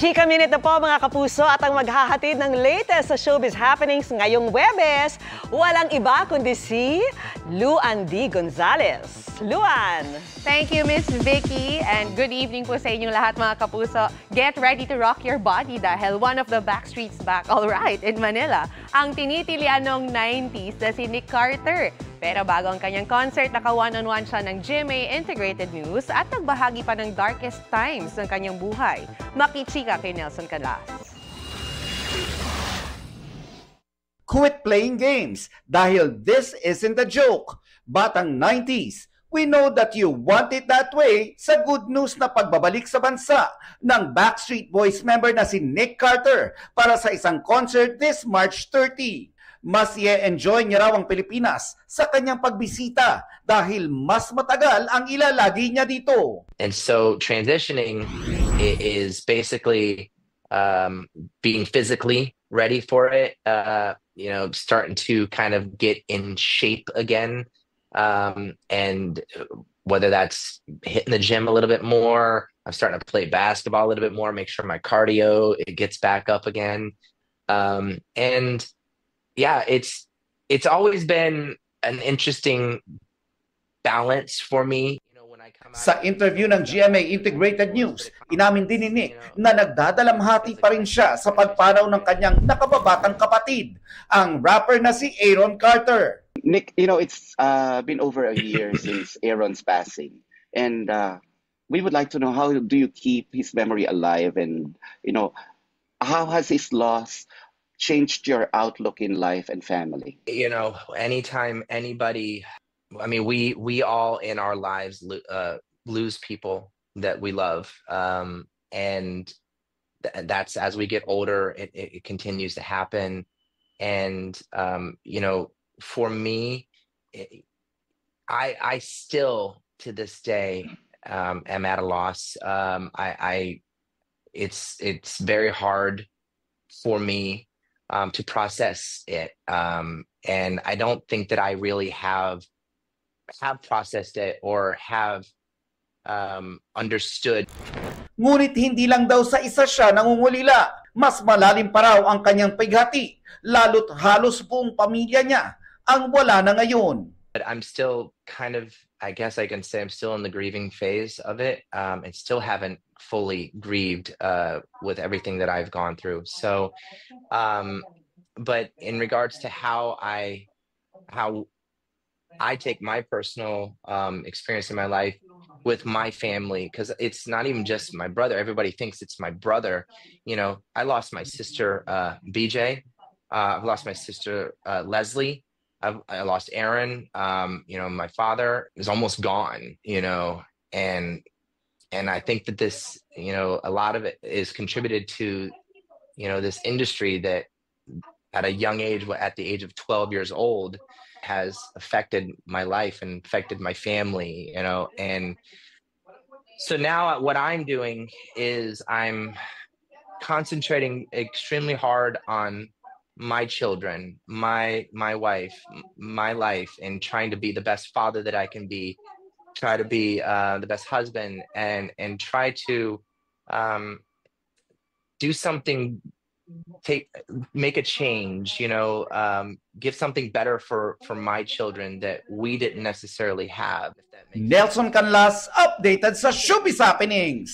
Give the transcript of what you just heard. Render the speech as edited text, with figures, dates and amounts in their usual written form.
Chika Minute na po mga kapuso at ang maghahatid ng latest sa showbiz happenings ngayong Huwebes, walang iba kundi si Luan D. Gonzalez. Luan! Thank you, Miss Vicky, and good evening po sa inyong lahat mga kapuso. Get ready to rock your body dahil one of the Backstreet's back alright in Manila, ang tinitilian ng 90s na si Nick Carter. Pero bago ang kanyang concert, naka-one-on-one siya ng GMA Integrated News at nagbahagi pa ng darkest times ng kanyang buhay. Makichika kay Nelson Canlas. Quit playing games dahil this isn't a joke. Batang 90s, we know that you want it that way sa good news na pagbabalik sa bansa ng Backstreet Boys member na si Nick Carter para sa isang concert this March 30. Mas i-enjoy niya raw ang Pilipinas sa kanyang pagbisita dahil mas matagal ang ilalagi niya dito. And so transitioning is basically being physically ready for it, starting to kind of get in shape again. And whether that's hitting the gym a little bit more, I'm starting to play basketball a little bit more, make sure my cardio, it gets back up again. And yeah, it's always been an interesting balance for me. Sa interview ng GMA Integrated News, inamin din ni Nick na nagdadalamhati pa rin siya sa pagpanaw ng kanyang nakababatang kapatid, ang rapper na si Aaron Carter. Nick, it's been over a year since Aaron's passing, and we would like to know, how do you keep his memory alive, and how has his loss changed your outlook in life and family? Anytime anybody, we all in our lives lose people that we love. And that's, as we get older, it continues to happen. And, for me, I still, to this day, am at a loss. It's very hard for me to process it. And I don't think that I really have processed it or have understood. Ngunit hindi lang daw sa isa siya nangungulila. Mas malalim pa raw ang kanyang pighati, lalo't halos buong pamilya niya ang wala na ngayon. But I'm still kind of, I guess I can say I'm still in the grieving phase of it, and still haven't fully grieved with everything that I've gone through. So, but in regards to how I take my personal experience in my life with my family, because it's not even just my brother. Everybody thinks it's my brother. I lost my sister, BJ. I've lost my sister, Leslie. I lost Aaron. My father is almost gone, and I think that this, a lot of it is contributed to, this industry that at a young age, at the age of 12 years old, has affected my life and affected my family, and so now what I'm doing is I'm concentrating extremely hard on my children, my wife, my life, and trying to be the best father that I can be, try to be the best husband, and try to do something, make a change, give something better for my children that we didn't necessarily have. Nelson Canlas, updated sa Showbiz Happenings.